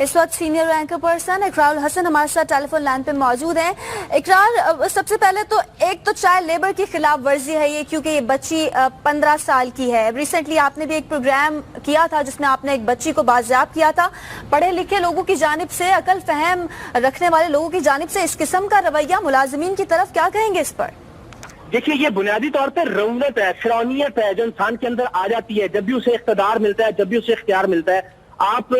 اس وقت senior anchor person اقرار الحسن ہمارے ساتھ ٹیلی فون لائن پہ موجود ہیں۔ اقرار، سب سے پہلے تو ایک تو چائلڈ لیبر کی خلاف ورزی ہے یہ، کیونکہ یہ بچی 15 سال کی ہے۔ ریسنٹلی آپ نے بھی ایک پروگرام کیا تھا جس میں آپ نے ایک بچی کو بازیاب کیا تھا۔ پڑھے لکھے لوگوں کی جانب سے، عقل فہم رکھنے والے لوگوں کی جانب سے اس قسم کا رویہ ملازمین کی طرف، کیا کہیں گے اس پر؟ دیکھیے، یہ بنیادی طور پہ رعونت ہے، فرعونیت ہے جو انسان کے اندر آ جاتی ہے جب بھی اسے اقتدار ملتا ہے، جب بھی اسے اختیار ملتا ہے۔ آپ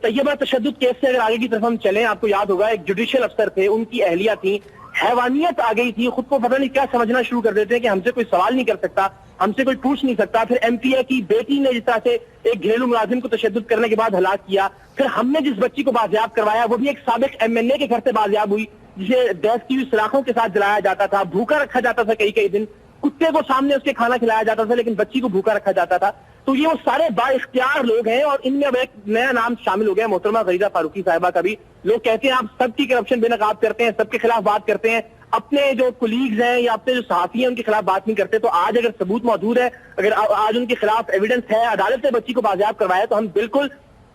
طیبہ تشدد کیس سے اگر آگے کی طرف ہم چلیں، آپ کو یاد ہوگا ایک جوڈیشل افسر تھے، ان کی اہلیہ تھی، حیوانیت آ گئی تھی، خود کو پتہ نہیں کیا سمجھنا شروع کر دیتے ہیں کہ ہم سے کوئی سوال نہیں کر سکتا، ہم سے کوئی پوچھ نہیں سکتا۔ پھر ایم پی اے کی بیٹی نے جس طرح سے ایک گھریلو ملازم کو تشدد کرنے کے بعد ہلاک کیا، پھر ہم نے جس بچی کو بازیاب کروایا وہ بھی ایک سابق ایم این اے کے گھر سے بازیاب ہوئی، جسے دہس کی ہوئی سلاخوں کے ساتھ جلایا جاتا تھا، بھوکا رکھا جاتا تھا کئی دن، کتے کو سامنے اس کے کھانا کھلایا جاتا تھا لیکن بچی کو بھوکا رکھا جاتا تھا۔ تو یہ وہ سارے با اختیار لوگ ہیں، اور ان میں اب ایک نیا نام شامل ہو گیا محترمہ غریزہ فاروقی صاحبہ کا بھی۔ لوگ کہتے ہیں آپ سب کی کرپشن بے نقاب کرتے ہیں، سب کے خلاف بات کرتے ہیں، اپنے جو کولیگز ہیں یا اپنے جو صحافی ہیں ان کے خلاف بات نہیں کرتے۔ تو آج اگر ثبوت موجود ہے، اگر آج ان کے خلاف ایویڈنس ہے، عدالت نے بچی کو بازیاب کروایا، تو ہم بالکل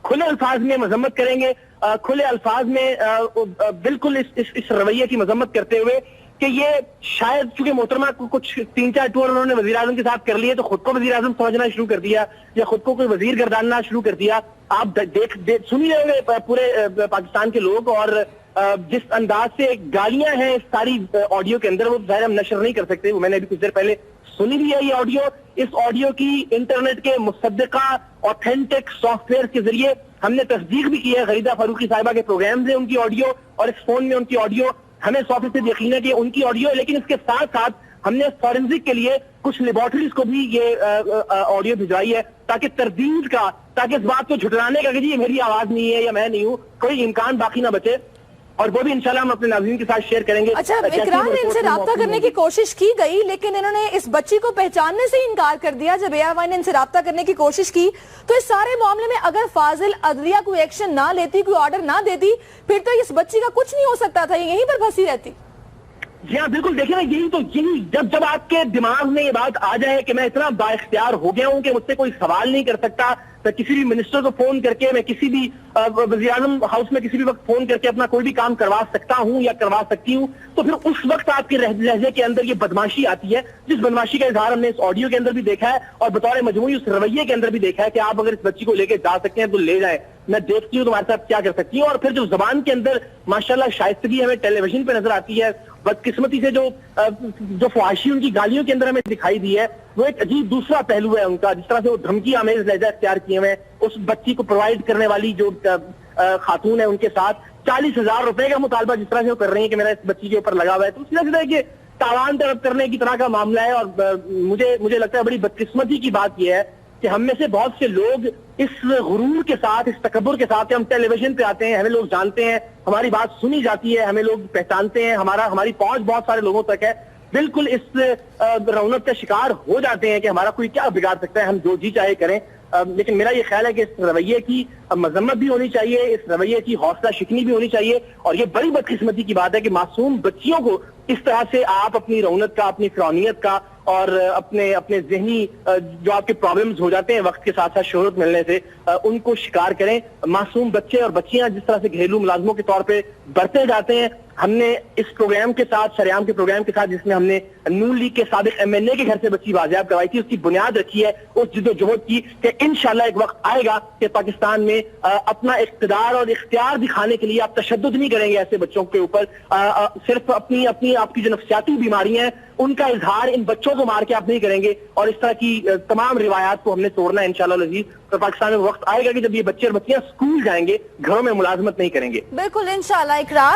کھلے الفاظ میں مذمت کریں گے، کھلے الفاظ میں بالکل اس رویے کی مذمت کرتے ہوئے کہ یہ شاید چونکہ محترمہ کو کچھ 3-4 ٹور انہوں نے وزیر اعظم کے ساتھ کر لیے تو خود کو وزیر اعظم سمجھنا شروع کر دیا یا خود کو کوئی وزیر گرداننا شروع کر دیا۔ آپ سنی رہے گے پورے پاکستان کے لوگ، اور جس انداز سے گالیاں ہیں اس ساری آڈیو کے اندر، وہ ظاہر ہم نشر نہیں کر سکتے، وہ میں نے ابھی کچھ دیر پہلے سنی بھی ہے یہ آڈیو۔ اس آڈیو کی انٹرنیٹ کے مصدقہ آتھینٹک سافٹ ویئر کے ذریعے ہم نے تصدیق بھی کی ہے، غریزہ فاروقی صاحبہ کے پروگرامز ہیں ان کی آڈیو، اور اس فون میں ان کی آڈیو، ہمیں 100% یقین ہے کہ ان کی آڈیو، لیکن اس کے ساتھ ساتھ ہم نے فورنزک کے لیے کچھ لیبارٹریز کو بھی یہ آڈیو بھجوائی ہے تاکہ تردید کا، تاکہ اس بات کو جھٹلانے کا کہ جی یہ میری آواز نہیں ہے یا میں نہیں ہوں، کوئی امکان باقی نہ بچے، اور وہ بھی انشاءاللہ ہم اپنے ناظرین کے ساتھ شیئر کریں گے۔ اچھا، اقرار نے ان سے رابطہ کرنے کی کوشش کی گئی لیکن انہوں نے اس بچی کو پہچاننے سے انکار کر دیا۔ جب ARY نے ان سے رابطہ کرنے کی کوشش کی تو اس سارے معاملے میں اگر فاضل عدلیہ کوئی ایکشن نہ لیتی، کوئی آرڈر نہ دیتی، پھر تو اس بچی کا کچھ نہیں ہو سکتا تھا، یہ یہیں پر پھنسی رہتی۔ جی ہاں بالکل، دیکھیں نا، یہی جب آپ کے دماغ میں یہ بات آ جائے کہ میں اتنا با اختیار ہو گیا ہوں کہ مجھ سے کوئی سوال نہیں کر سکتا، میں کسی بھی منسٹر کو فون کر کے، میں کسی بھی وزیر اعظم ہاؤس میں کسی بھی وقت فون کر کے اپنا کوئی بھی کام کروا سکتا ہوں یا کروا سکتی ہوں، تو پھر اس وقت آپ کے لہجے کے اندر یہ بدماشی آتی ہے، جس بدماشی کا اظہار ہم نے اس آڈیو کے اندر بھی دیکھا ہے اور بطور مجموعی اس رویے کے اندر بھی دیکھا ہے کہ آپ اگر اس بچی کو لے کے جا سکتے ہیں تو لے جائیں، میں دیکھتی ہوں تمہارے ساتھ کیا کر سکتی ہوں۔ اور پھر جو زبان کے اندر ماشاءاللہ شائستگی ہمیں ٹیلی ویژن پہ نظر آتی ہے، بدقسمتی سے جو فحاشی ان کی گالیوں کے اندر ہمیں دکھائی دی ہے، وہ ایک عجیب دوسرا پہلو ہے ان کا، جس طرح سے وہ دھمکی آمیز لہجہ اختیار کیے ہوئے اس بچی کو پرووائڈ کرنے والی جو خاتون ہے ان کے ساتھ 40,000 روپے کا مطالبہ جس طرح سے وہ کر رہی ہیں کہ میرا اس بچی کے اوپر لگا ہوا ہے، تو سیدھا کہ تاوان طلب کرنے کی طرح کا معاملہ ہے۔ اور مجھے لگتا ہے بڑی بدقسمتی کی بات یہ ہے کہ ہم میں سے بہت سے لوگ اس غرور کے ساتھ، اس تکبر کے ساتھ، ہم ٹیلی ویژن پہ آتے ہیں، ہمیں لوگ جانتے ہیں، ہماری بات سنی جاتی ہے، ہمیں لوگ پہچانتے ہیں، ہماری پہنچ بہت سارے لوگوں تک ہے، بالکل اس رونق کا شکار ہو جاتے ہیں کہ ہمارا کوئی کیا بگاڑ سکتا ہے، ہم جو جی چاہے کریں۔ لیکن میرا یہ خیال ہے کہ اس رویے کی مذمت بھی ہونی چاہیے، اس رویے کی حوصلہ شکنی بھی ہونی چاہیے، اور یہ بڑی بدقسمتی کی بات ہے کہ معصوم بچیوں کو اس طرح سے آپ اپنی رونق کا، اپنی فرعونیت کا اور اپنے ذہنی جو آپ کے پرابلمز ہو جاتے ہیں وقت کے ساتھ ساتھ شہرت ملنے سے، ان کو شکار کریں۔ معصوم بچے اور بچیاں جس طرح سے گھریلو ملازموں کے طور پہ برتے جاتے ہیں، ہم نے اس پروگرام کے ساتھ، شریعام کے پروگرام کے ساتھ، جس میں ہم نے نون لیگ کے سابق ایم این اے کے گھر سے بچی بازیاب کروائی تھی، اس کی بنیاد رکھی ہے اس جد و جہد کی کہ انشاءاللہ ایک وقت آئے گا کہ پاکستان میں اپنا اقتدار اور اختیار دکھانے کے لیے آپ تشدد نہیں کریں گے ایسے بچوں کے اوپر، صرف اپنی آپ کی جو نفسیاتی بیماریاں ہیں ان کا اظہار ان بچوں کو مار کے آپ نہیں کریں گے، اور اس طرح کی تمام روایات کو ہم نے توڑنا ہے انشاءاللہ العزیز۔ تو پاکستان میں وقت آئے گا کہ جب یہ بچے اور بچیاں اسکول جائیں گے، گھروں میں ملازمت نہیں کریں گے۔ بالکل انشاءاللہ۔ اقرار